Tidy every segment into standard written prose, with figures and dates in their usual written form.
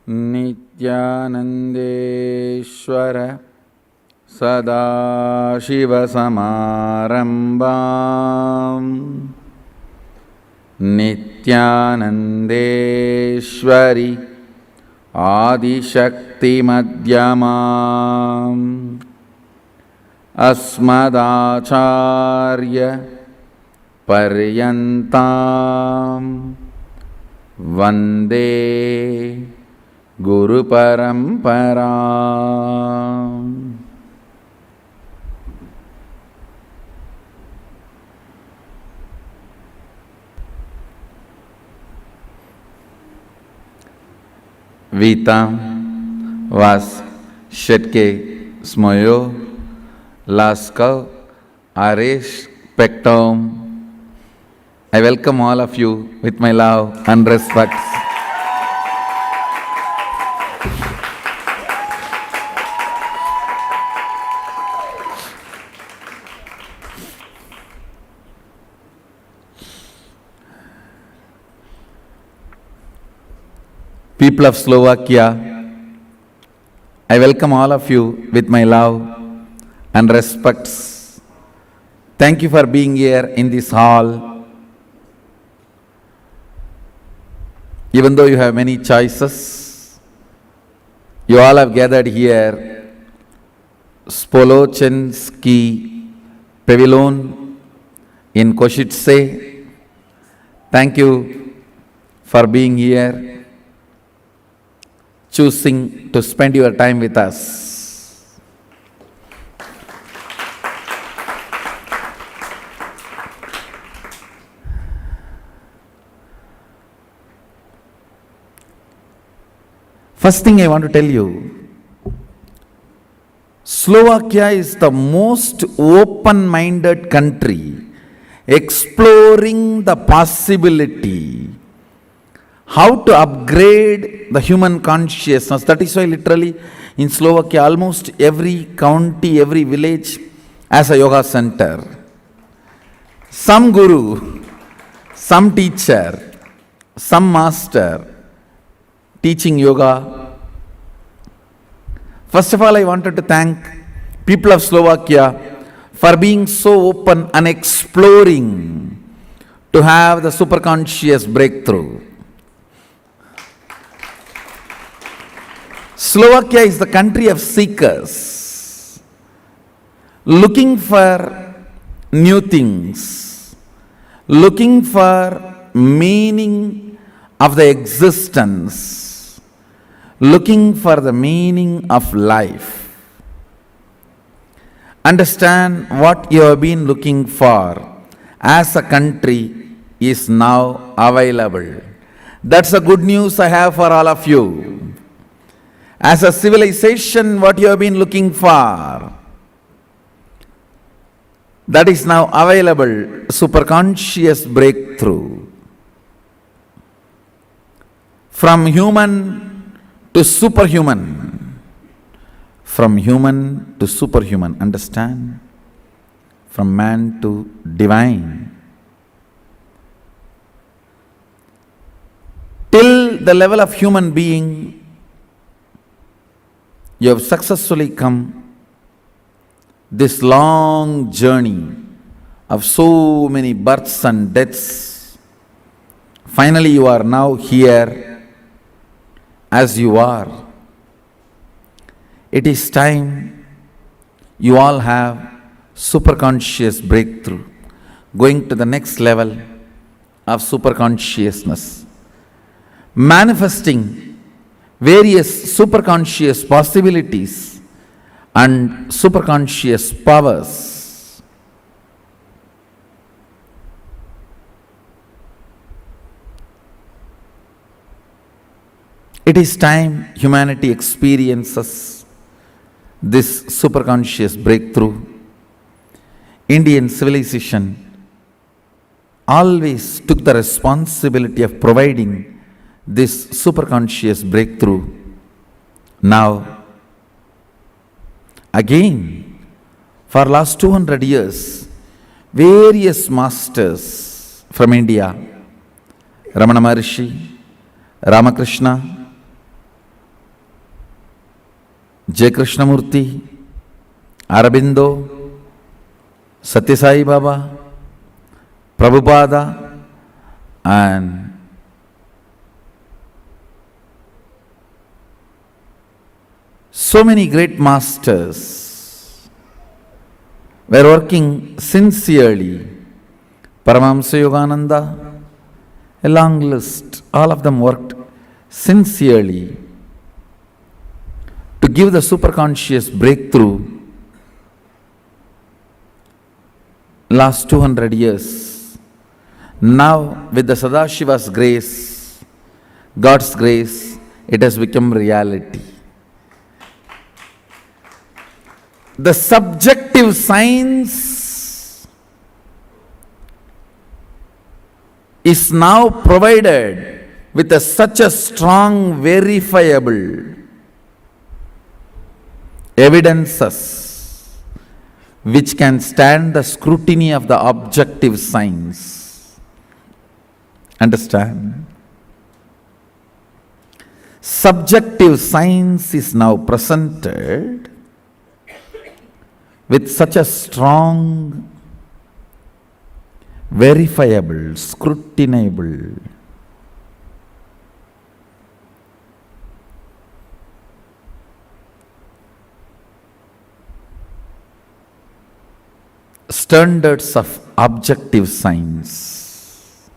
नित्यानन्देश्वर सदाशिवसमारम्भाम् नित्यानन्देश्वरि आदिशक्तिमध्यमाम् अस्मदाचार्य पर्यन्ताम् वन्दे गुरुपरम्पराम्। Vitam was Shetke Smoyo Laskov Arish Pektom. I welcome all of you with my love and respect. People of Slovakia, I welcome all of you with my love and respects. Thank you for being here in this hall. Even though you have many choices, you all have gathered here, Spoločenský Pavilion in Košice. Thank you for being here, choosing to spend your time with us. First thing I want to tell you, Slovakia is the most open-minded country, exploring the possibility how to upgrade the human consciousness. That is why literally in Slovakia almost every county, every village has a yoga center. Some guru, some teacher, some master teaching yoga. First of all, I wanted to thank people of Slovakia for being so open and exploring to have the superconscious breakthrough. Slovakia is the country of seekers, looking for new things, looking for meaning of the existence, looking for the meaning of life. Understand what you have been looking for as a country is now available. That's the good news I have for all of you. As a civilization, what you have been looking for, that is now available, superconscious breakthrough. From human to superhuman, from human to superhuman, understand? From man to divine. Till the level of human being, you have successfully come this long journey of so many births and deaths. Finally, you are now here as you are. It is time you all have superconscious breakthrough, going to the next level of superconsciousness, manifesting various superconscious possibilities and superconscious powers. It is time humanity experiences this superconscious breakthrough. Indian civilization always took the responsibility of providing this superconscious breakthrough. Now, again, for last 200 years, various masters from India, Ramana Maharishi, Ramakrishna, J. Krishnamurti, Aurobindo, Satya Sai Baba, Prabhupada, and so many great masters were working sincerely. Paramahamsa Yogananda, a long list, all of them worked sincerely to give the superconscious breakthrough last 200 years. Now, with the Sadashiva's grace, God's grace, it has become reality. The subjective science is now provided with such a strong, verifiable evidences which can stand the scrutiny of the objective science. Understand? Subjective science is now presented with such a strong, verifiable, scrutinable standards of objective science.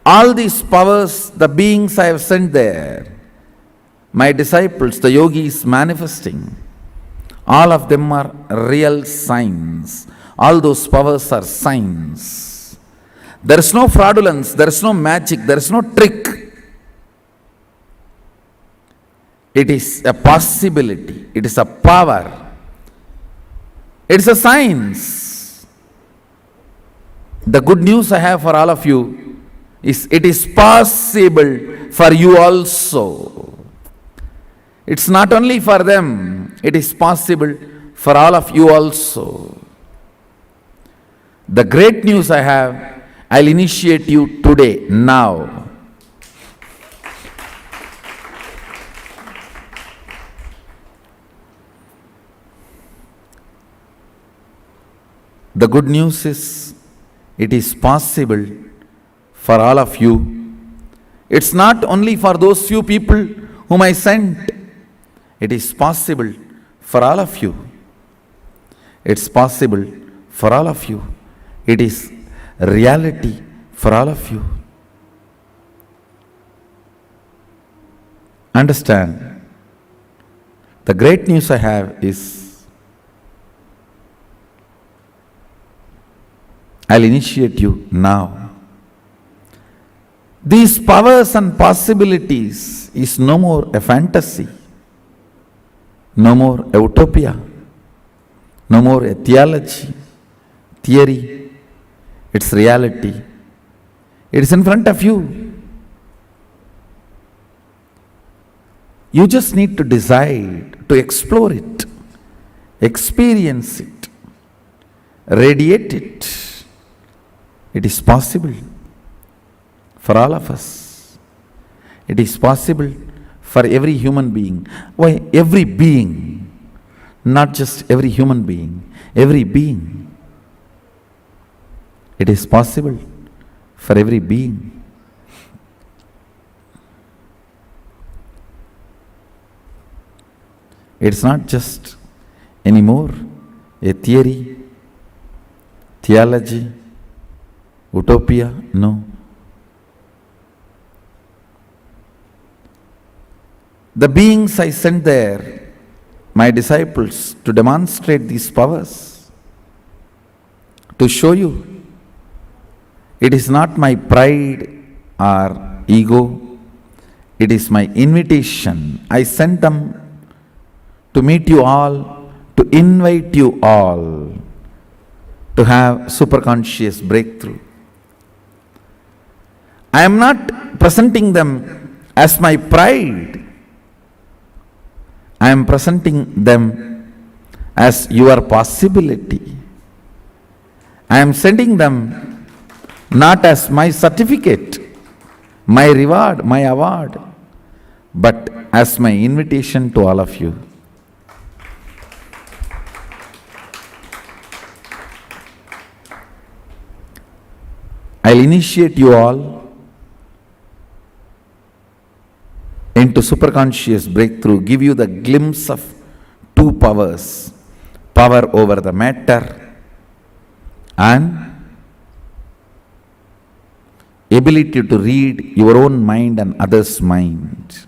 All these powers, the beings I have sent there, my disciples, the yogis manifesting, all of them are real signs. All those powers are signs. There is no fraudulence, there is no magic, there is no trick. It is a possibility, it is a power, it is a science. The good news I have for all of you is it is possible for you also. It's not only for them, it is possible for all of you also. The great news I have, I'll initiate you today, now. The good news is, it is possible for all of you. It's not only for those few people whom I sent. It is possible for all of you. It's possible for all of you. It is reality for all of you. Understand? The great news I have is, I'll initiate you now. These powers and possibilities is no more a fantasy, no more a utopia, no more a theology, theory. It's reality. It is in front of you. You just need to decide to explore it, experience it, radiate it. It is possible for all of us. It is possible for every human being. Why? Every being, not just every human being, every being. It is possible for every being. It's not just anymore a theory, theology, utopia, no. The beings I sent there, my disciples, to demonstrate these powers, to show you. It is not my pride or ego, it is my invitation. I sent them to meet you all, to invite you all to have superconscious breakthrough. I am not presenting them as my pride. I am presenting them as your possibility. I am sending them not as my certificate, my reward, my award, but as my invitation to all of you. I'll initiate you all into superconscious breakthrough, give you the glimpse of two powers, power over the matter and ability to read your own mind and others' mind.